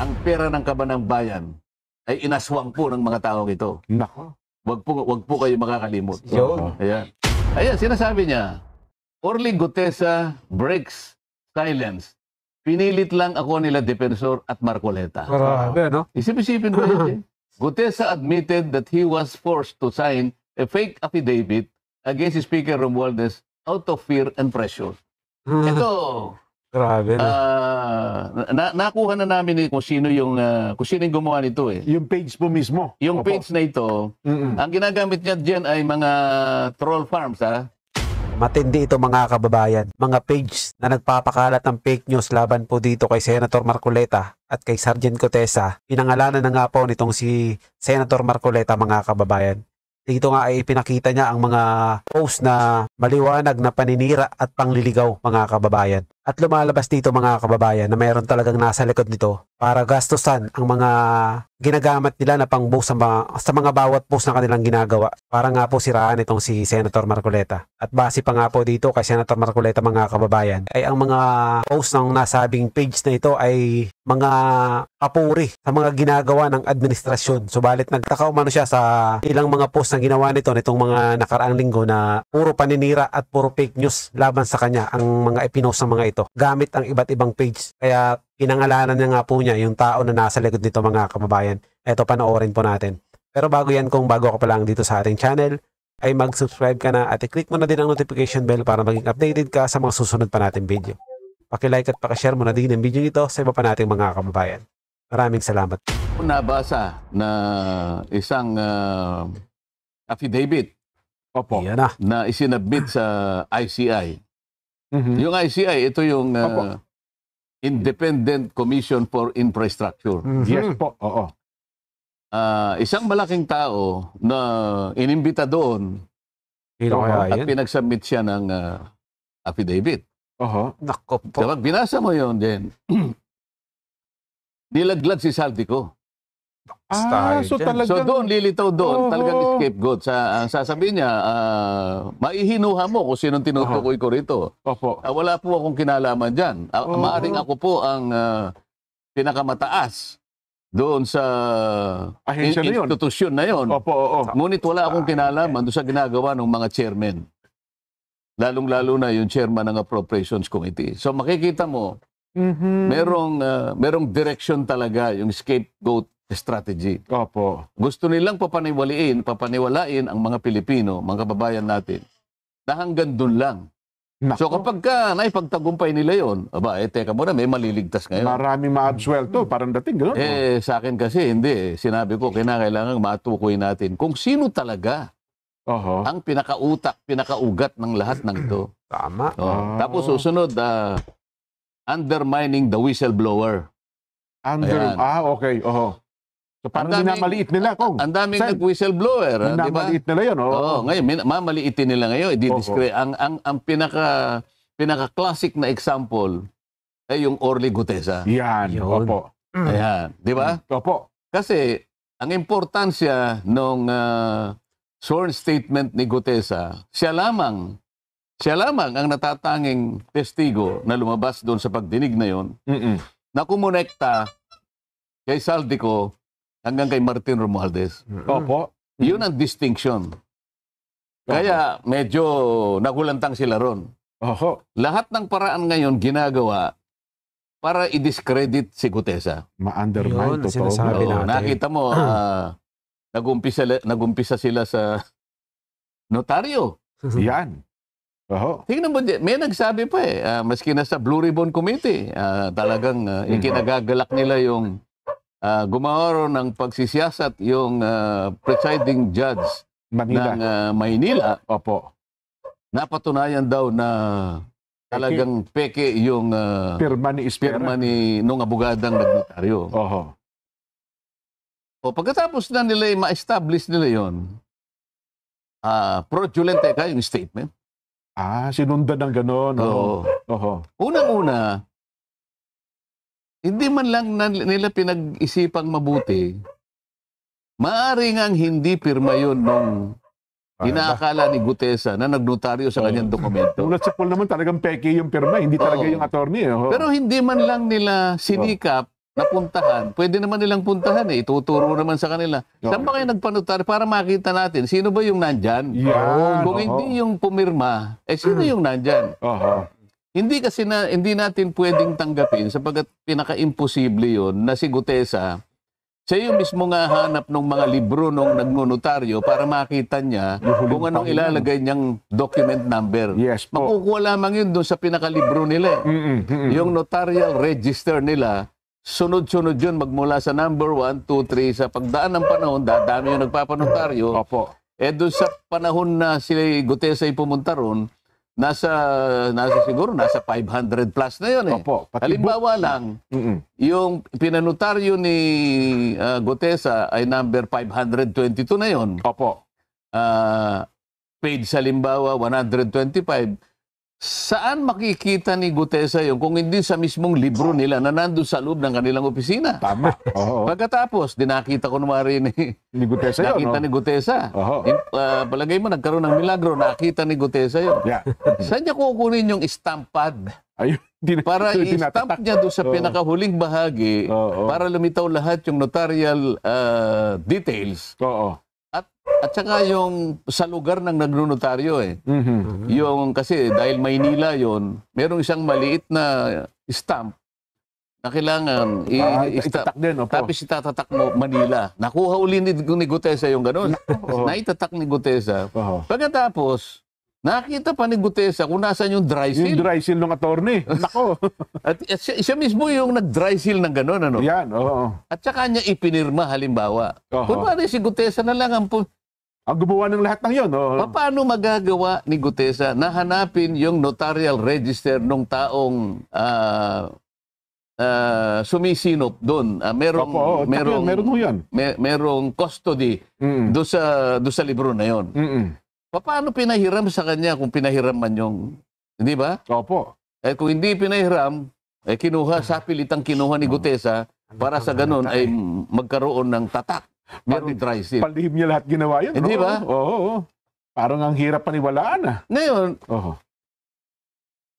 ang pera ng kabanang bayan ay inaswang po ng mga taong ito. Nako. Wag po kayo makakalimot. Yun. Ayan. Ayan, sinasabi niya, Orly Gutesa breaks silence. Pinilit lang ako nila Defensor at Marcoleta. Grabe, no? Isip-isipin mo yun eh. Gutesa admitted that he was forced to sign a fake affidavit against Speaker Romualdez out of fear and pressure. Ito, Grabe, no? nakuha na namin kung sino yung gumawa nito eh. Yung page mo mismo. Yung Opo. page na ito, ang ginagamit niya diyan ay mga troll farms, ha? Matindi ito mga kababayan. Mga page na nagpapakalat ng fake news laban po dito kay Senator Marcoleta at kay Sergeant Gutesa. Pinangalanan na nga po nitong si Senator Marcoleta mga kababayan. Dito nga ay pinakita niya ang mga post na maliwanag na paninira at pangliligaw mga kababayan. At lumalabas dito mga kababayan na mayroon talagang nasa likod nito para gastusan ang mga ginagamit nila na pang-boost sa mga bawat post na kanilang ginagawa. Para nga po siraan itong si Senator Marcoleta. At base pa nga po dito kay Senator Marcoleta mga kababayan ay ang mga post ng nasabing page na ito ay mga papuri sa mga ginagawa ng administrasyon. Subalit nagtaka umano siya sa ilang mga post na ginawa nitong mga nakaraang linggo na puro paninira at puro fake news laban sa kanya ang mga ipinost ng mga ito gamit ang iba't ibang page. Kaya pinangalanan niya nga po niya yung tao na nasa likod nito mga kababayan. Eto, panoorin po natin. Pero bago ako pa lang dito sa ating channel, ay mag-subscribe ka na at i-click mo na din ang notification bell para maging updated ka sa mga susunod pa nating video. Paki-like at paki-share mo na din ang video nito sa iba pa nating mga kababayan. Maraming salamat. Nabasa na isang affidavit Opo. Yan na. na isinabit sa ICI. Mhm. Yung ICI, ito yung Opo. Independent Commission for Infrastructure. Yes po. Oo. Isang malaking tao na inimbita doon Sino kaya at yan? pinagsubmit siya ng affidavit. Oho. Nako po. Kapag binasa mo yun din, nilaglag si Saldico. So talagang... So doon, lilitaw doon, Oho. talagang scapegoat. Sasabihin niya, maihinuha mo kung sinong tinutukoy ko rito. Opo. Wala po akong kinalaman dyan. Maaring ako po ang pinakamataas doon sa Ahensya na yun. institusyon na yun. Opo, oo. Ngunit wala akong kinalaman doon sa ginagawa ng mga chairman. Lalong-lalo na yung chairman ng Appropriations Committee. So makikita mo, Mhm. merong direction talaga yung scapegoat strategy. Opo. Gusto nilang papaniwalain ang mga Pilipino, mga kababayan natin, na hanggang doon lang. Nako. So kapag naipagtagumpay nila yon, teka muna, may maliligtas ngayon. Maraming ma-absuelto. Parang dating, gano'n. Sa akin kasi, hindi. Sinabi ko, kinakailangan matukoy natin kung sino talaga Oho. ang pinakautak, pinakaugat ng lahat ng ito. Tama. Tapos susunod, undermining the whistleblower. Ayan. Okay. Oho. So parang Ang daming- minamaliit nila, Kong. Ang daming Saan? nag-whistleblower, di ba? Minamaliit nila yun, Oo, ngayon, mamaliitin nila ngayon. Ang pinaka-classic na example ay yung Orly Gutesa. Yan. Yun. Opo. Ayan, di ba? Opo. Kasi ang importansya nung sworn statement ni Gutesa, siya lamang ang natatanging testigo na lumabas doon sa pagdinig na yon na kumonekta kay Saldico hanggang kay Martin Romualdez. Opo. Yun ang distinction. Kaya medyo nagulantang sila ron. Oho. Lahat ng paraan ngayon ginagawa para i-discredit si Gutesa. Ma-undermine. Yun, Totoo. sinasabi Oo, natin. nakita mo, nagumpisa sila sa notaryo. Yan. Oho. Tingnan mo, may nagsabi pa maski na sa Blue Ribbon Committee, talagang ikinagagalak nila yung gumawa ng pagsisiyasat yung presiding judge Manila. ng Maynila. Opo. Napatunayan daw na talagang peke yung Pirma ni Espera. pirma ni nung abogadang nagnotaryo. Oho. O pagkatapos na nila ma-establish nila yon, fraudulent yung statement. Sinundan ng gano'n. Oo. Oho. Unang-una, hindi man lang nila pinag-isipang mabuti, maaari ngang hindi pirma yun nung inaakala ni Gutesa na nagnotaryo sa kanyang dokumento. Ulat sa pool naman talagang peke yung pirma. Hindi talaga Oo. yung attorney. Oho. Pero hindi man lang nila sinikap napuntahan, pwede naman nilang puntahan eh. Ituturo naman sa kanila. Saan ba kayo nagpanotaryo para makita natin sino ba yung nandyan? Yan. Kung hindi yung pumirma, sino yung nandyan? Oho. Hindi natin pwedeng tanggapin sapagkat pinaka-imposible yun na si Gutesa, siya yung mismo nga hanap ng mga libro nung nagnonotaryo para makita niya Yung huling kung anong pahina. ilalagay niyang document number. Yes po. Makukuha lamang yun doon sa pinaka-libro nila. Yung notarial register nila, sunod-sunod yun magmula sa number 1, 2, 3. Sa pagdaan ng panahon, dadami yung nagpapanotaryo. Opo. Doon sa panahon na si Gutesa ay pumunta ron, nasa 500 plus na yun eh. Opo. Pati Halimbawa lang, yung pinanotaryo ni Gutesa ay number 522 na yun. Opo. Page halimbawa 125. Saan makikita ni Gutesa yun kung hindi sa mismong libro nila na nandun sa loob ng kanilang opisina? Tama. Oho. Pagkatapos, dinakita ko naman rin Ni Gutesa yun. nakita no? ni Gutesa. Oho. Palagay mo, nagkaroon ng milagro, nakita ni Gutesa yun. Yeah. Saan niya kukunin yung stamp pad? Ayun. Para i-stamp niya doon sa Oo. pinakahuling bahagi Oo. para lumitaw lahat yung notarial details. Oo. At saka yung sa lugar ng nagnonotaryo eh. Mhm. Yung kasi dahil Maynila yon, merong isang maliit na stamp na kailangan i-stamp. Itatak din. Opo. Tapos itatatak mo Manila. Nakuha uli ni Gutesa yung gano'n. Oo. Naitatak ni Gutesa. Oho. Pagkatapos, nakita pa ni Gutesa kung nasaan yung dry seal. Yung dry seal ng attorney. Nako. At siya mismo yung nag-dry seal ng gano'n. Ano? Yan. Oo. At saka niya ipinirma halimbawa. Oho. Kung paano si Gutesa na lang ang Ang gumawa ng lahat ng yun. Oo. paano magagawa ni Gutesa na hanapin yung notarial register ng taong sumisinop doon? Merong, Opo. Oo. merong, Meron mo yan. merong custody doon sa libro na yon. Paano pinahiram sa kanya kung pinahiram man yung, hindi ba? Opo. Kung hindi pinahiram, sa pilitang kinuha ni Gutesa para sa ganun ay magkaroon ng tatak. Merong dry seal. Palihim niya lahat ginawa yun. Hindi Oo. ba? Oo. Parang ang hirap paniwalaan ah. Ngayon, Oo.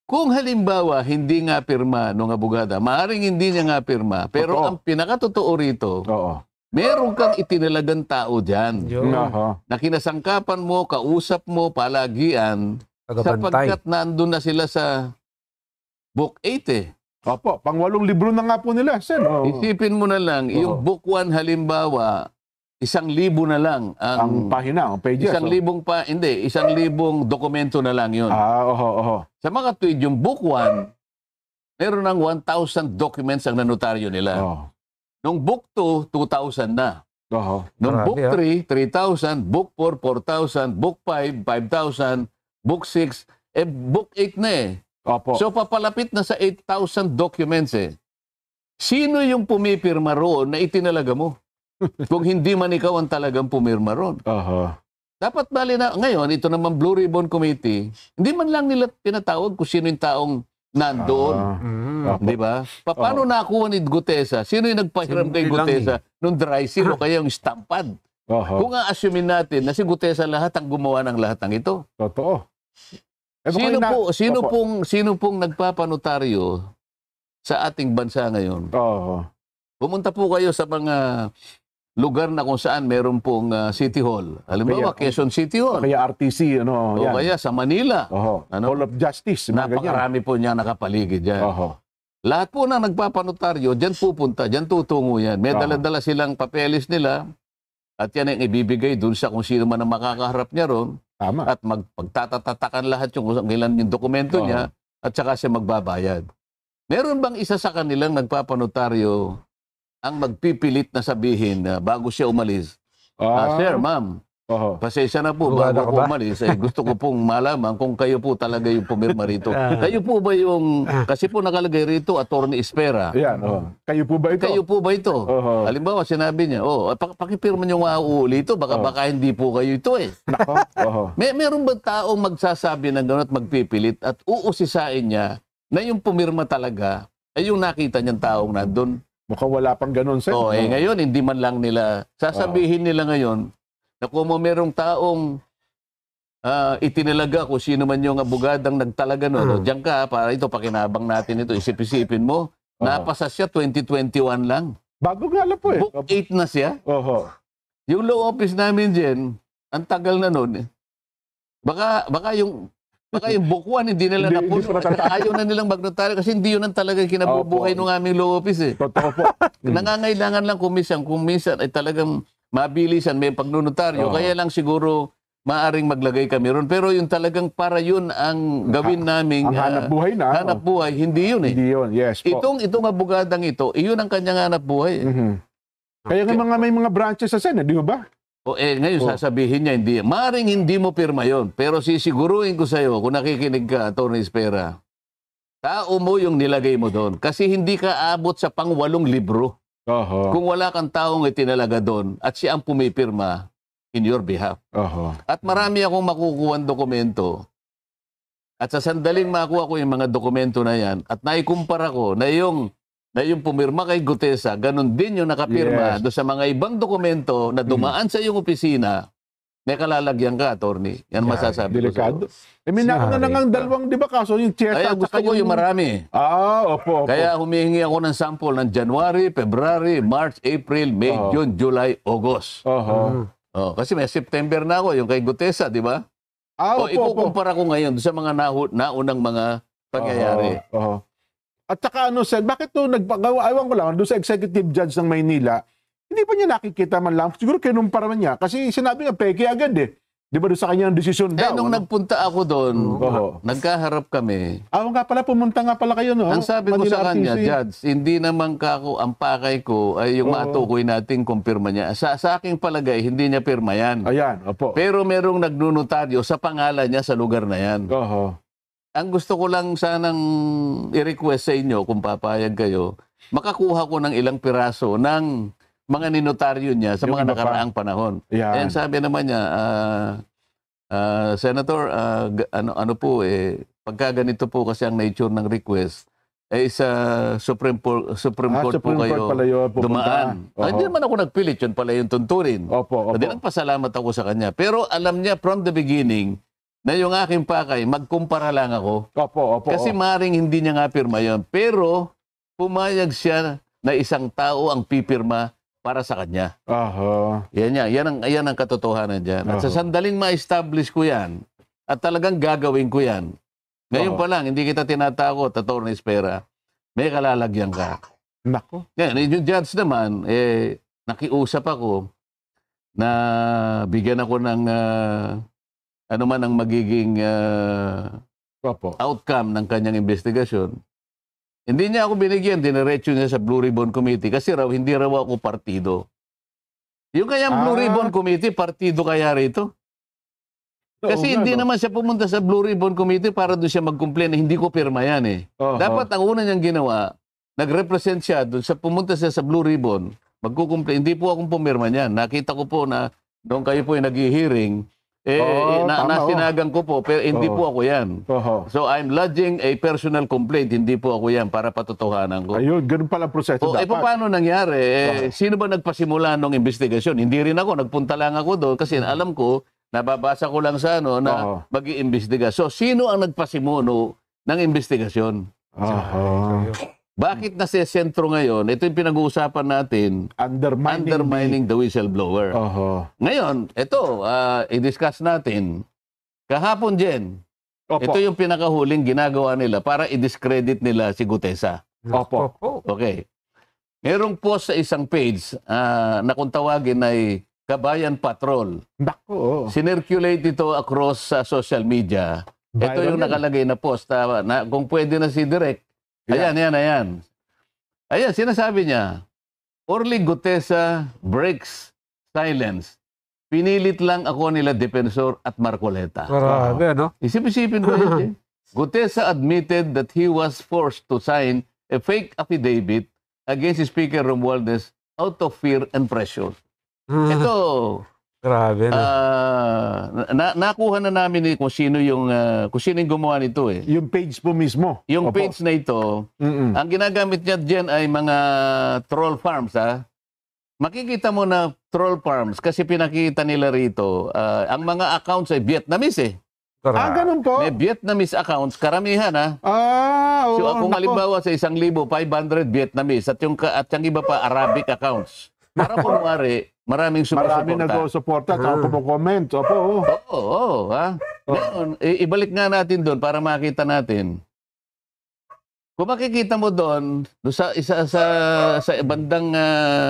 kung halimbawa hindi nga pirma nung abogada, maaaring hindi niya nga pirma, pero Totoo. ang pinakatotoo rito, Oo. meron kang itinalagang tao dyan Oho. na kinasangkapan mo, kausap mo, palagian, Pagabantay. sapagkat nandun na sila sa Book 8 eh. Opo. Pang-8 libro na nga po nila. Sen. Oo. Isipin mo na lang, yung Oo. Book 1 halimbawa, 1,000 na lang Ang pahina, ang pages. 1,000 dokumento na lang yun. Oho. Sa mga tweet, yung Book 1, meron ng 1,000 documents ang nanotaryo nila. Oo. Nung Book 2, 2,000 na. Oho. Nung Marami, Book 3, 3,000. Book 4, 4,000. Book 5, 5,000. Book 6, Book 8 na eh. Opo. So papalapit na sa 8,000 documents eh. Sino yung pumipirma roon na itinalaga mo? Kung hindi man ikaw ang talagang pumirma roon. Oho. Dapat bali na, ngayon, ito naman Blue Ribbon Committee, hindi man lang nila tinatawag kung sino yung taong nandoon. Opo. Di ba? Paano nakuha ni Gutesa? Sino yung nagpahiram kay Simple lang Gutesa nung dry seal o kaya yung stampad? Oho. Kung a-assumein natin na si Gutesa lahat ang gumawa ng lahat ng ito. Totoo. baka Sino pong nagpapanotaryo sa ating bansa ngayon? Oo. Pumunta po kayo sa mga lugar na kung saan meron pong City Hall. Halimbawa, Quezon City Hall. Kaya RTC, ano, O yan. kaya sa Manila. Oho. Ano? Hall of Justice, mga ganyan. Napakarami po niya nakapaligid dyan. Oho. Lahat po na nagpapanotaryo, dyan pupunta, dyan tutungo yan. May dala-dala silang papeles nila at yan ang ibibigay dun sa kung sino man ang makakaharap niya ron Tama. at magtatatakan lahat yung ilan yung dokumento niya at saka siya magbabayad. Meron bang isa sa kanilang nagpapanotaryo ang magpipilit na sabihin na bago siya umalis, Sir, ma'am, Oho. pasensya na po, Bugada bago ka ako ba? umalis, gusto ko pong malaman kung kayo po talaga yung pumirma rito. Kayo po ba yung, kasi po nakalagay rito, Attorney Espera. Ayan, oho. Kayo po ba ito? Kayo po ba ito? Oho. Halimbawa, sinabi niya, pakipirma niyo nga uuli ito, baka hindi po kayo ito eh. Nako. Oho. Meron ba taong magsasabi ng gano'n at magpipilit at uusisain niya na yung pumirma talaga ay yung nakita niyang taong nandun? Mukhang wala pang ganun, Sen. Ngayon, hindi man lang nila, sasabihin nila ngayon, na kung merong taong itinalaga kung sino man yung abogadang nagtalaga nun, diyan ka, para ito, pakinabang natin ito, isip-isipin mo, Napasa siya 2021 lang. Bago nga lang po eh. Book 8 na siya. Oho. Yung law office namin dyan, ang tagal na nun. Baka yung book 1 hindi nila Hindi napuno. pa natatapos. Ayaw na nilang magnotaryo kasi hindi yun ang talagang kinabubuhay Opo. ng aming law office eh. Totoo po. Nangangailangan lang kung minsan ay talagang mabilisan may pagnunotaryo. Oo. Kaya lang siguro maaring maglagay kami ron. Pero yung talagang para yun ang gawin naming Ang hanap buhay na. hanap buhay, hindi yun eh. Hindi yun. Yes po. Itong abogadang ito, iyon ang kanyang hanap buhay. Eh. Mhm. Kaya nga may mga branches sa Senate, di ba? O ngayon sasabihin niya, hindi. Maaring hindi mo pirma yon. Pero sisiguruhin ko sa'yo, kung nakikinig ka, Atty. Espera, tao mo yung nilagay mo doon. Kasi hindi ka abot sa pang-8 libro. Oho. Kung wala kang taong itinalaga doon at siya ang pumipirma in your behalf. Oho. At marami akong makukuha dokumento. At sa sandaling makuha ko yung mga dokumento na yan at naikumpara ko na yung pumirma kay Gutesa, ganun din yung nakapirma Yes. do sa mga ibang dokumento na dumaan sa iyong opisina, may kalalagyan ka, attorney. Yan masasabi Delikado. ko sa'yo. May nauna na nga dalawang, di ba, kaso yung Chesa Kaya at gusto saka ko yung marami. Opo. Kaya humihingi ako ng sample ng January, February, March, April, May, Oo. June, July, August. Oho. Kasi may September na ako, yung kay Gutesa, di ba? Opo. Ikukumpara ko ngayon sa mga naunang mga pangyayari. Oho. At saka Sen, bakit to nagpagawa, ewan ko lang, doon sa executive judge ng Maynila, hindi pa niya nakikita man lang, siguro kinumpara man niya, kasi sinabi nga, peke agad eh. Di ba doon sa kanyang desisyon daw? Nung nagpunta ako doon, Oo. nagkaharap kami. Nga pala, pumunta nga pala kayo, no? Ang sabi ko Manila sa kanya, RTC. Judge, hindi naman kako ang pakay ko ay yung Oo. matukoy nating kumpirma niya. Sa aking palagay, hindi niya pirma yan. Ayan, opo. Pero merong nagnunotaryo sa pangalan niya sa lugar na yan. Oho. Ang gusto ko lang sanang i-request sa inyo, kung papayag kayo, makakuha ko ng ilang piraso ng mga ninotaryo niya sa Yung mga iba pa. nakaraang panahon. Ayan. And sabi naman niya, Senator, ano po pagka ganito po kasi ang nature ng request, sa Supreme Court po Supreme kayo Court pala yun, pupunta. dumaan. Oho. Hindi naman ako nagpilit, yun pala yung tunturin. Opo. Hindi nagpasalamat ako sa kanya. Pero alam niya from the beginning na yung aking pakay, magkumpara lang ako. Opo. Kasi maring hindi niya nga pirma yun. Pero pumayag siya na isang tao ang pipirma para sa kanya. Oho. Yan ang katotohanan dyan. At sa Oho. sandaling ma-establish ko yan, at talagang gagawin ko yan, ngayon Oho. pa lang, hindi kita tinatakot, Atty. Espera, may kalalagyan ka. Nako. Yan, yung judge naman, nakiusap ako na bigyan ako ng ano man ang magiging Opo. outcome ng kanyang investigasyon. Hindi niya ako binigyan, diniretso niya sa Blue Ribbon Committee kasi hindi raw ako partido. Yung kayang Blue Ribbon Committee, partido kaya rito? Kasi hindi naman siya pumunta sa Blue Ribbon Committee para doon siya mag-complain na hindi ko pirma yan eh. Oho. Dapat ang una niyang ginawa, nag-represent siya doon sa pumunta siya sa Blue Ribbon, magkukumplain. Hindi po akong pumirma niyan. Nakita ko po na doon kayo po yung nag-hearing, tama, nasinagan ko po, pero hindi po ako yan. Oho. So I'm lodging a personal complaint, hindi po ako yan para patotohanan ko. Ayun, ganun pala ang proseso dapat. Paano nangyari? Sino ba nagpasimula ng investigasyon? Hindi rin ako, nagpunta lang ako doon kasi alam ko, nababasa ko lang sa Oo. na mag-iimbestiga. So sino ang nagpasimuno ng investigasyon? Oho. Bakit nasa sentro ngayon? Ito yung pinag-uusapan natin, undermining the whistleblower. Oho. Ngayon, ito, i-discuss natin. Kahapon, Jen, Opo. ito yung pinakahuling ginagawa nila para i-discredit nila si Gutesa. Opo. Okay. Merong post sa isang page na kung tawagin ay Kabayan Patrol. Nako. Sinirculate ito across sa social media. Ito Viral yung yan. nakalagay na post na kung pwede na si Direk. Yeah. Ayan. Ayan, sinasabi niya, Orly Gutesa breaks silence. Pinilit lang ako nila Defensor at Marcoleta. Grabe, no? Isip-isipin ko yun. Eh. Gutesa admitted that he was forced to sign a fake affidavit against Speaker Romualdez out of fear and pressure. Ito, Grabe, no? nakuha na namin kung sino yung gumawa nito eh. Yung page po mismo. Yung Opo. page na ito, Mm-mm. ang ginagamit niya dyan ay mga troll farms, ha? Makikita mo na troll farms kasi pinakita nila rito, ang mga accounts ay Vietnamese eh. Ganun po. May Vietnamese accounts, karamihan ha. Oo. So kung nako. halimbawa sa 1,500 Vietnamese at yung iba pa Arabic accounts. Para kunwari, maraming Marami sumusuporta. nag-suporta at kumo-comment. Opo. Oo, ha. Ngayon, ibalik nga natin doon para makita natin. Kung makikita mo doon sa bandang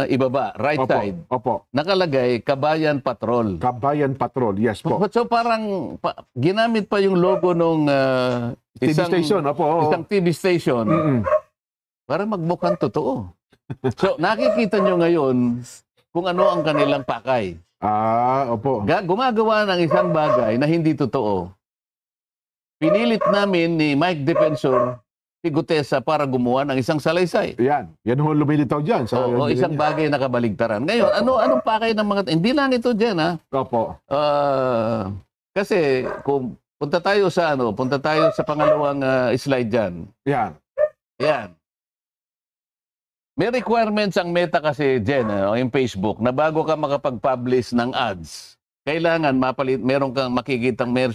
ibaba, right Opo. side, Opo. nakalagay Kabayan Patrol. Kabayan Patrol. Yes po. So parang ginamit pa yung logo nung TV station. Opo. Oo. isang TV station Mm-mm. para magmukhang totoo. So nakikita nyo ngayon kung ano ang kanilang pakay. Opo. Gumagawa ng isang bagay na hindi totoo. Pinilit namin ni Mike Defensor si Gutesa para gumawa ng isang salaysay. Yan ho lumilitaw dyan. O isang bagay na kabaligtaran. Ngayon, anong pakay ng mga... Hindi lang ito dyan, ha? Opo. Kasi kung punta tayo sa pangalawang slide dyan. Yan. Yan. May requirements ang Meta kasi dyan, yung Facebook, na bago ka makapag-publish ng ads, kailangan meron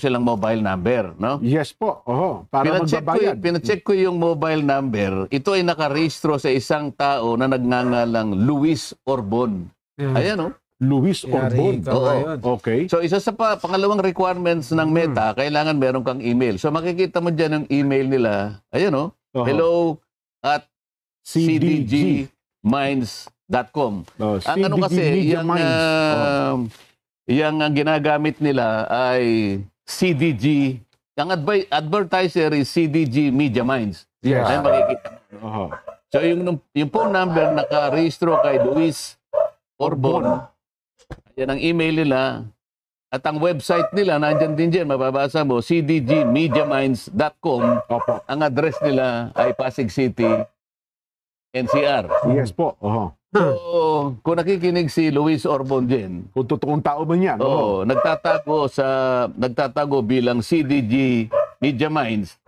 silang mobile number, no? Yes po. Para magbabayad. Pinacheck ko yung mobile number. Ito ay nakarehistro sa isang tao na nagngangalang Luis Orbon. Ayan, oh. Luis Orbon. Oo. Okay. So, isa sa pangalawang requirements ng Meta, kailangan meron kang email. So, makikita mo dyan yung email nila. Ayan, oh. Hello at cdgminds.com. Ang ano kasi, yung ginagamit nila ay CDG. Ang advertiser is CDG Media Minds. Yes. Ayan, makikita. So yung phone number nakarehistro kay Luis Orbon. Yan ang email nila. At ang website nila, nandyan din dyan, mababasa mo, cdgmediaminds.com. Opo. Ang address nila ay Pasig City, NCR. Yes po. So, kung nakikinig si Luis Orbon din, Kung totoong tao ba yan? nagtatago bilang CDG Media Minds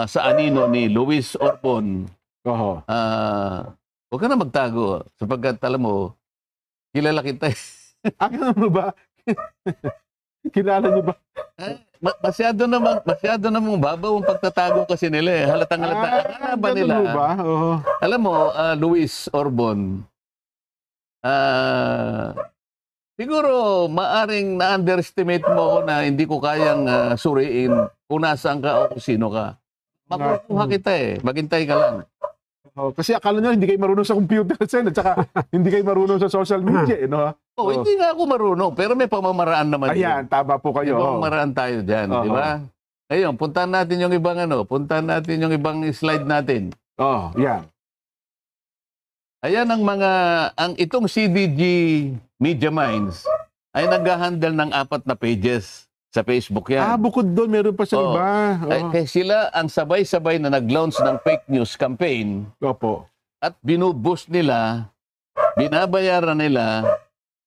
sa anino ni Luis Orbon. Huwag ka na magtago sapagkat alam mo, kilala kita. Ano mo ba? Kilala niyo ba? Masyado namang babaw ang pagtatago kasi nila eh. Halatang halata. Ba nila? Ba? Alam mo, Luis Orbon, siguro maaring na-underestimate mo ako na hindi ko kayang suriin kung nasaan ka o kung sino ka. Makukuha kita eh. Maghintay ka lang. Kasi akala nyo hindi kayo marunong sa computer, Sen, at saka hindi kayo marunong sa social media. Hindi nga ako marunong, pero may pamamaraan naman. Ayan, tama po kayo. May pamamaraan tayo dyan, di ba? Ngayon, puntahan natin yung ibang slide natin. Yan. Ayan itong CDG Media Minds ay nag-handle ng 4 na pages sa Facebook yan. Bukod doon, meron pa sa iba. Kaya sila ang sabay-sabay na nag-launch ng fake news campaign. Opo. At binuboost nila, binabayaran nila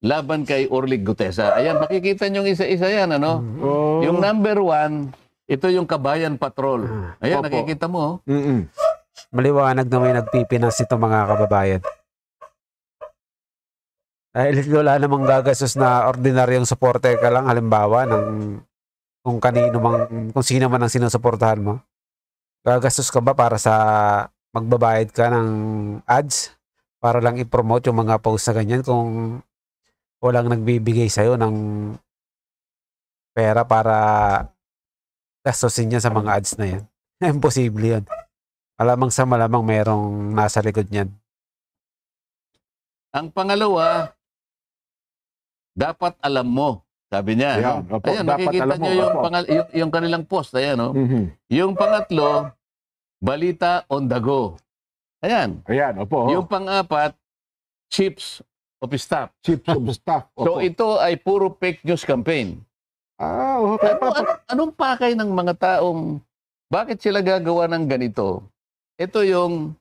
laban kay Orlig Gutesa. Ayan, makikita nyo isa-isa yan, ano? Yung number 1, ito yung Kabayan Patrol. Ayan, Opo. nakikita mo. Maliwanag na may nagpipinas ito mga kababayan. Dahil wala namang gagastos na ordinaryong supporter ka lang, halimbawa ng kung sino man ang sinusuportahan mo. Gagastos ka ba para sa magbabayad ka ng ads para lang i-promote yung mga post na ganyan kung walang nagbibigay sa'yo ng pera para gastusin niya sa mga ads na yan? Imposible yan. Malamang merong nasa likod niyan. Ang pangalawa, dapat alam mo. Sabi niya. Ayan, no? opo, Ayan, dapat nakikita alam mo, niyo opo. yung kanilang post. Ayan, no? Yung pangatlo, balita on the go. Ayan. Opo. Yung pang-apat, chips of staff. Chips of staff. So ito ay puro fake news campaign. Okay. Anong pakay ng mga taong, bakit sila gagawa ng ganito? Ito yung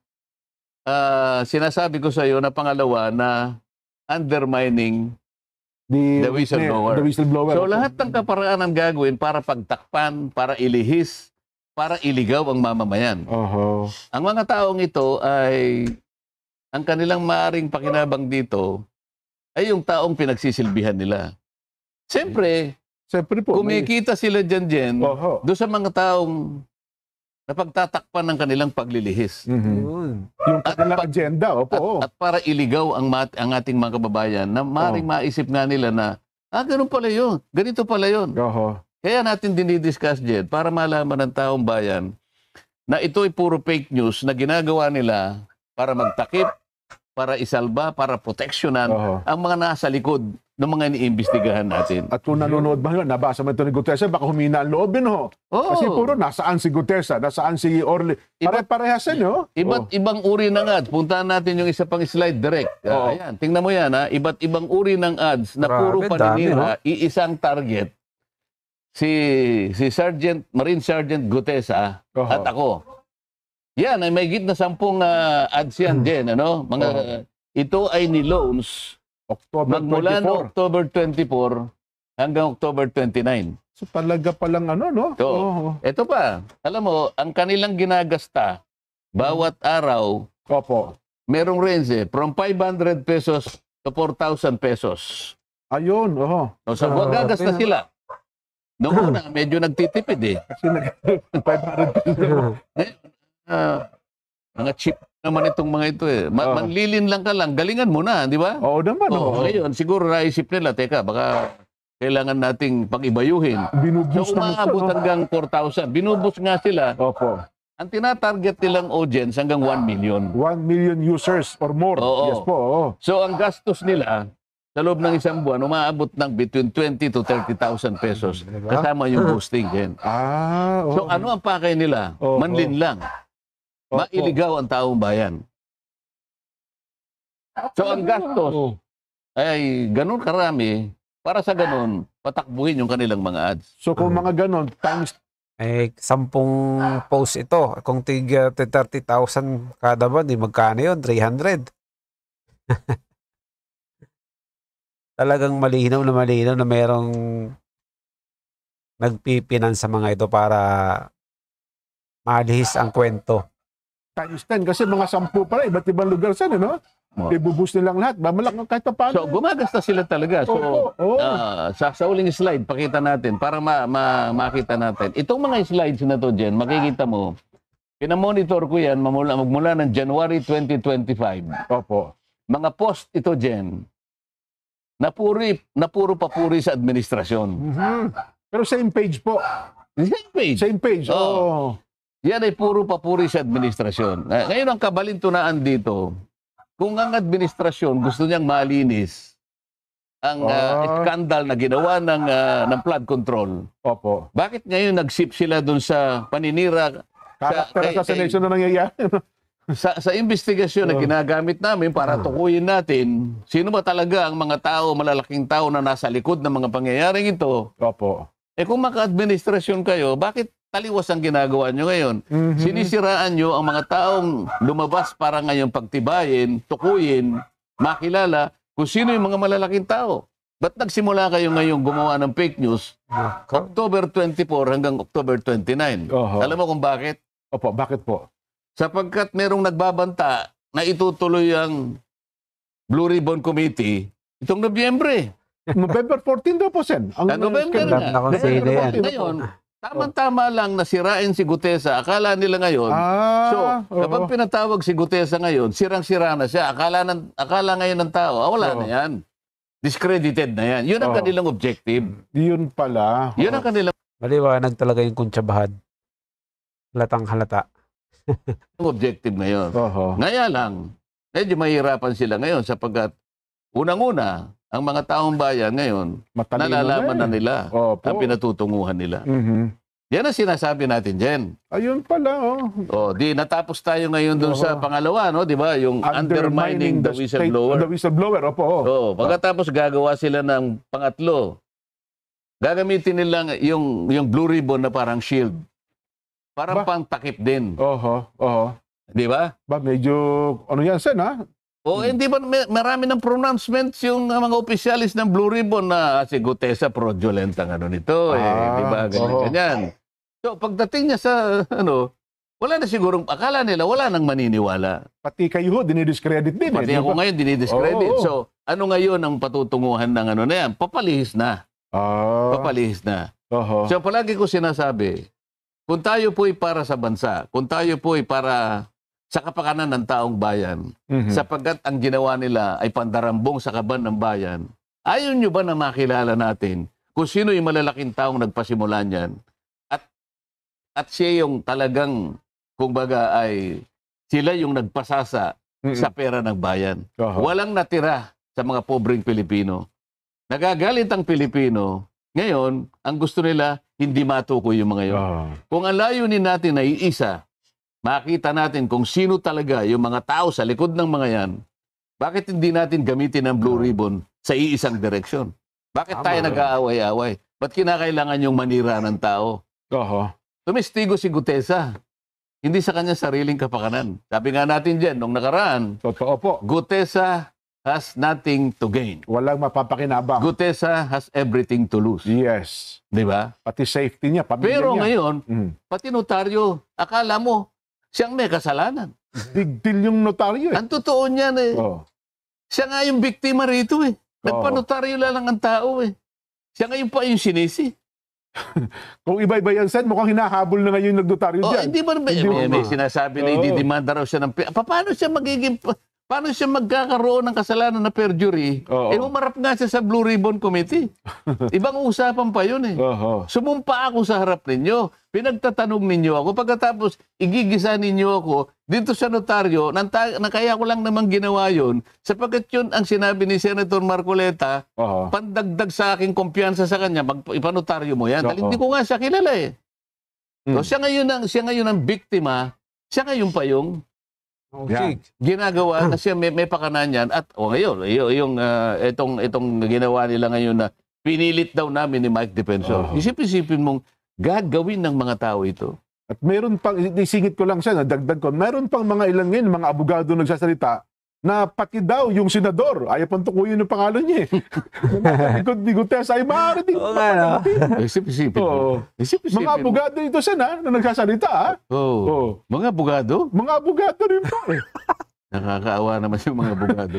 sinasabi ko sa iyo na pangalawa na undermining the whistleblower. The whistleblower. So lahat ng kaparaanan gagawin para pagtakpan, para ilihis, para iligaw ang mamamayan. Ang mga taong ito ay, ang kanilang maaring pakinabang dito ay yung taong pinagsisilbihan nila. Siyempre, Siyempre po. Kumikita sila dyan, Jen, Oho. doon sa mga taong napagtatakpan ng kanilang paglilihis. Mhm. Yun. Yung kanilang agenda, opo. At para iligaw ang ating mga kababayan na maring maisip nga nila na, ganun pala yun, ganito pala yun. Oho. Kaya natin dinidiscuss, Jen, para malaman ng taong bayan na ito ay puro fake news na ginagawa nila para magtakip, para isalba, para proteksyonan Oho. ang mga nasa likod ng mga iniimbestigahan natin. At kung nanonood ba yun, nabasa mo ito ni Gutesa, baka humina ang loob yun, ho. Oo. Kasi puro nasaan si Gutesa, nasaan si Orly. Pare-parehas yan, ho. Iba't ibang uri ng ads. Puntahan natin yung isa pang slide direct. Oo. Ayan, tingnan mo yan, ha. Iba't ibang uri ng ads na Grabe, puro paninira, dami, iisang target. Si Marine Sergeant Gutesa Oho. at ako. Yan, ay may git na 10 ads yan, Jen, ano? Ito ay ni loans October magmula 24. no October 24 hanggang October 29. So talaga palang ano, no? So, Oo. ito pa, alam mo, ang kanilang ginagasta bawat araw, Opo. merong range from 500 pesos to 4,000 pesos. Ayun, oho. So, gagasta sila. Noong una, medyo nagtitipid eh. Kasi 500 pesos. Mga cheap naman itong mga ito eh. Manlilin lang ka lang, galingan mo na, di ba? Oo naman, oo. Ngayon, siguro naisip nila, teka, baka kailangan nating pag-ibayuhin. Binubus So, na umaabot hanggang 4,000. Binubus nga sila. Opo. Ang tinatarget nilang audience hanggang 1 million. 1 million users or more. Oo. Yes po, oo. So, ang gastos nila sa loob ng isang buwan, umaabot ng between 20 to 30,000 pesos. Diba? Kasama yung boosting din. Oo. So, ano ang pakay nila? Oo. Manlin lang. Opo. Mailigaw ang taong bayan. So, ang gastos Oo. ay ganun karami para sa ganun, patakbuhin yung kanilang mga ads. So kung mga ganon, times Eh, 10 post ito. Kung 30,000 kada buwan, di magkano yun? 300. Talagang malinaw na merong nagpipinan sa mga ito para malihis ang kwento. times 10 kasi mga 10 pala, iba't ibang lugar saan, ano? Oo. Ibubus nilang lahat. Mamalak kahit pa paano. So, gumagasta sila talaga. So, Oo. sa uling slide, pakita natin para makita natin. Itong mga slides na to, Jen, makikita mo, pinamonitor ko yan magmula ng January 2025. Opo. Mga post ito, Jen, na puro papuri sa administrasyon. Mhm. Pero same page po. Same page. Same page. Oo. Oo. Yan ay puro papuri sa administrasyon. Ngayon ang kabalintunaan dito, kung ang administrasyon gusto niyang malinis ang skandal na ginawa ng flood control, Opo. bakit ngayon nag-sip sila dun sa paninira Character assassination na nangyayari. sa investigasyon na ginagamit namin para tukuyin natin sino ba talaga ang mga tao, malalaking tao na nasa likod ng mga pangyayaring ito? Opo. Kung maka-administrasyon kayo, bakit taliwas ang ginagawa nyo ngayon? Mhm. Sinisiraan nyo ang mga taong lumabas para ngayon pagtibayin, tukuyin, makilala kung sino yung mga malalaking tao. Ba't nagsimula kayo ngayon gumawa ng fake news October 24 hanggang October 29? Oho. Alam mo kung bakit? Opo, bakit po? Sapagkat merong nagbabanta na itutuloy ang Blue Ribbon Committee itong Nobyembre. November 14 daw po, Sen. Ang November scandal. nga. Nakonside yan. Ngayon, tama-tama lang nasirain si Gutesa. Akala nila ngayon. So, kapag pinatawag si Gutesa ngayon, sirang-sira na siya. Akala ngayon ng tao, wala na yan. Discredited na yan. Yun ang kanilang objective. Yun pala. Yun ang kanilang Maliwanag talaga yung kuntsabahan. Halatang halata. objective ngayon. Oho. Ngaya lang, medyo mahirapan sila ngayon sapagkat unang-una, ang mga taong bayan ngayon, Matalino nalalaman na eh. nila Opo. ang pinatutunguhan nila. Mhm. Yan ang sinasabi natin, Jen. Ayun pala, Di natapos tayo ngayon dun sa pangalawa, no? Di ba? Yung undermining the whistleblower. The whistleblower, opo. Pagkatapos gagawa sila ng pangatlo. Gagamitin nila yung blue ribbon na parang shield. Parang pang takip din. Oho. Di ba? Ba, medyo, ano yan, Sen, ha? Hindi ba marami ng pronouncements yung mga opisyalis ng Blue Ribbon na si Gutesa fraudulent ang ano nito, di ba? Ganyan. So, pagdating niya sa, wala na sigurong, akala nila, wala nang maniniwala. Pati kayo, dinidiscredit din. Pati di ako ba? ngayon, dinidiscredit. Oo. So, ano ngayon ang patutunguhan ng na yan? Papalihis na. Papalihis na. Oho. So palagi ko sinasabi, kung tayo po'y para sa bansa, kung tayo po'y para sa kapakanan ng taong bayan, Mhm. sapagkat ang ginawa nila ay pandarambong sa kaban ng bayan, ayaw nyo ba na makilala natin kung sino yung malalaking taong nagpasimula niyan? At siya yung talagang, kumbaga ay, sila yung nagpasasa Mhm. sa pera ng bayan. Oho. Walang natira sa mga pobreng Pilipino. Nagagalit ang Pilipino. Ngayon, ang gusto nila, hindi matukoy yung mga yun. Oho. Kung ang layunin natin ay isa, makita natin kung sino talaga yung mga tao sa likod ng mga yan, bakit hindi natin gamitin ang Blue Ribbon sa iisang direksyon? Bakit Tama tayo rin. nag-aaway-aaway? Ba't kinakailangan yung manira ng tao? Oho. Tumestigo si Gutesa. Hindi sa kanya sariling kapakanan. Sabi nga natin dyan, nung nakaraan, Totoo po. Gutesa has nothing to gain. Walang mapapakinabang. Gutesa has everything to lose. Yes. Di ba? Pati safety niya, pamilya Pero niya. ngayon, Mhm. pati notaryo, akala mo, siyang may kasalanan. Big deal yung notaryo eh. Ang totoo niyan eh, Oh. siya nga yung biktima rito eh. Nagpanotaryo lang ang tao eh. Siya ngayon pa yung sinisi. Kung iba-iba yan, Sen, mukhang hinahabol na ngayon yung nagnotaryo Oh, dyan. hindi ba may, Hindi may ba? sinasabi na Oo. ididemanda raw siya ng paano siya magiging paano siya magkakaroon ng kasalanan na perjury? Oo. Humarap nga siya sa Blue Ribbon Committee. Ibang usapan pa yun eh. Oho. Sumumpa ako sa harap ninyo. Pinagtatanong ninyo ako. Pagkatapos, igigisa ninyo ako dito sa notaryo na kaya ko lang naman ginawa yun sapagkat yun ang sinabi ni Senator Marcoleta, Oho. pandagdag sa aking kumpiyansa sa kanya, ipanotaryo mo yan. Dahil Oo. hindi ko nga siya kilala eh. So Mm. siya ngayon ang biktima, siya ngayon pa yung Yan. ginagawa na siya may pakanan yan. At ngayon, itong ginawa nila ngayon na pinilit daw namin ni Mike Defensor. Oo. Isipin mong gagawin ng mga tao ito. At meron pang, isingit ko lang siya, dagdag ko, meron pang mga ilan ngayon, mga abogado nagsasalita, na pati daw yung senador, ayaw pang tukuyin yung pangalan niya eh. Ni Gutesa ay maaari din. Oo nga, no? Isipin Oo. mo. Isipin Mga mo. abogado ito sana na nagsasalita ha. Oo. Oo. Mga abogado? Mga abogado rin po eh. Nakakaawa naman yung mga abogado.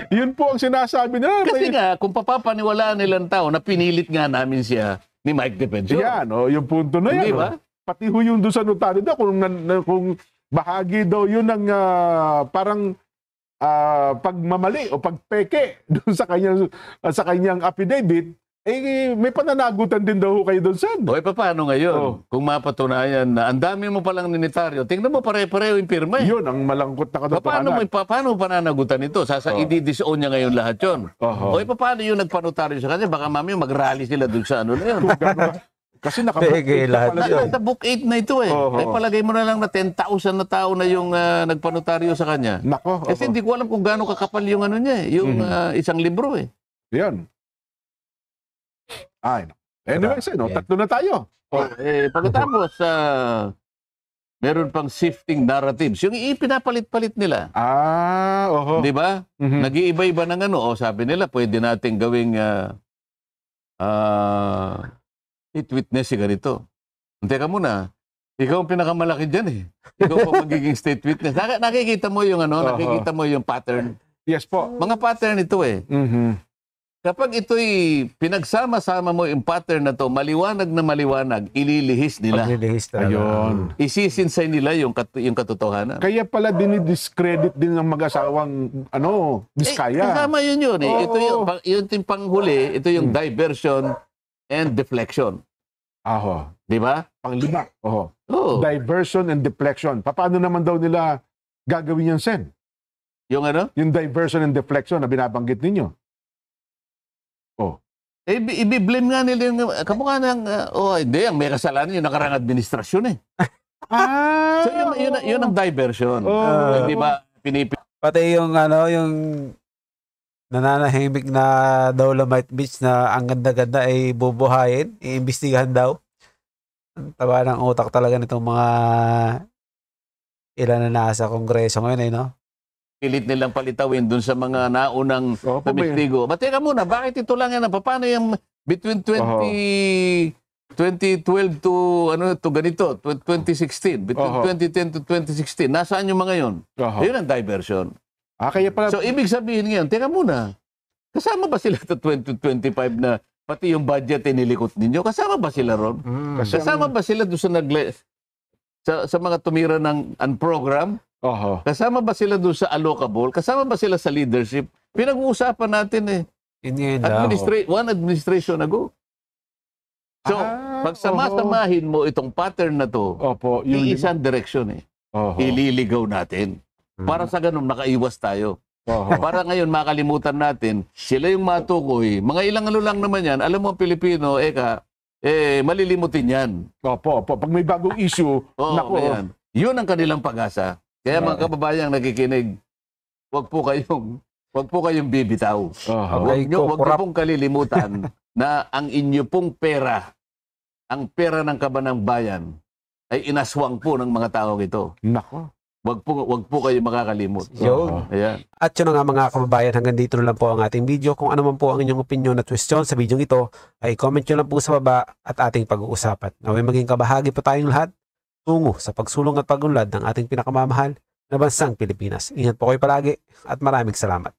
Yun po ang sinasabi nila. Kasi nga, kung papapaniwalaan nilang tao na pinilit nga namin siya ni Mike Defensor. Yan, yung punto na yan. Hindi ba? Pati ho yung doon sa notaryo daw, kung bahagi daw yun ng parang pagmamali o pagpeke doon sa kanyang affidavit, eh may pananagutan din daw ho kayo doon, Sen. O, paano ngayon? Oo. Kung mapatunayan na ang dami mo palang ninitaryo, tingnan mo pare-pareho yung pirma eh. Yun ang malangkot na katotohanan. Paano pananagutan ito? I-disown niya ngayon lahat yun. Oho. O, paano yung nagpanotaryo sa kanya? Baka mami mag-rally sila doon sa ano na yun. Kung gano'n- Kasi nakabook Peke lahat pala yun. yun. Nasa book 8 na ito eh. Oo. Ay palagay mo na lang na 10,000 na tao na yung nagpanotaryo sa kanya. Nako. Kasi hindi ko alam kung gaano kakapal yung ano niya eh, yung isang libro eh. Yan. Ay. Anyway, Sen, Yan. tatlo na tayo. Pagkatapos, meron pang shifting narratives. Yung ipinapalit-palit nila. Oho. Di ba? Mhm. Nag-iiba-iba ng ano. O sabi nila, pwede natin gawing witness si ganito. Teka muna. Ikaw ang pinakamalaki dyan eh. Ikaw pa magiging state witness. Nakikita mo yung ano, Oho. nakikita mo yung pattern. Yes po. Mga pattern ito eh. Mhm. Kapag ito'y pinagsama-sama mo yung pattern na to, maliwanag na maliwanag, ililihis nila. Paglilihis talaga. Ayun. Isisinsay nila yung katotohanan. Kaya pala dinidiscredit din ng mag-asawang diskaya. Kasama yun eh. Oo. Ito yung panghuli, ito yung diversion and deflection. Aho. Di ba? Panglima. Oho. Oo. Diversion and deflection. Paano naman daw nila gagawin yan, Sen? Yung ano? Yung diversion and deflection na binabanggit ninyo. Ibiblame nga nila yung kamukha ng, hindi, ang may kasalanan yung nakarang administrasyon eh. So yun ang diversion. Oh. Di ba? Pati yung ano, yung nananahimik na Dolomite Beach na ang ganda-ganda ay bubuhayin, iimbestigahan daw. Ang taba ng utak talaga nitong mga ilan na nasa kongreso ngayon no? Pilit nilang palitawin dun sa mga naunang Opo, ba yun? testigo. But teka muna, bakit ito lang yan? Paano yung between 2012 to ganito, 2016, between Oho. 2010 to 2016, nasaan yung mga yon? Oho. Yun ang diversion. Kaya pala, So, ibig sabihin ngayon, teka muna, kasama ba sila sa 2025 na pati yung budget inilikot ninyo. Kasama ba sila ron? Kasama ba sila doon sa mga tumira ng program? Oho. Kasama ba sila doon sa allocable? Kasama ba sila sa leadership? Pinag-uusapan natin eh. Hindi yun lang. One administration ago. So, pagsama-samahin mo itong pattern na to, Opo. Yung iisang direksyon eh. Oho. Ililigaw natin. Para sa ganun, nakaiwas tayo. Oho. Para ngayon, makalimutan natin, sila yung matukoy. Mga ilang ano lang naman yan. Alam mo, ang Pilipino, malilimutin yan. Opo. Pag may bagong issue, Oo, nako. ayan. Yun ang kanilang pag-asa. Kaya mga kababayang nakikinig, wag po kayong bibitaw. Oho. Okay. Wag niyo pong kalilimutan na ang inyo pong pera, ang pera ng kabanang bayan, ay inaswang po ng mga tao ito. Nako. Wag po kayo makakalimot. Yun. Ayan. At yun na nga mga kababayan, hanggang dito na lang po ang ating video. Kung ano man po ang inyong opinion at question sa video ito, ay comment nyo lang po sa baba at ating pag-uusapan. Naway maging kabahagi po tayong lahat tungo sa pagsulong at pagunlad ng ating pinakamamahal na bansang Pilipinas. Ingat po kayo palagi at maraming salamat.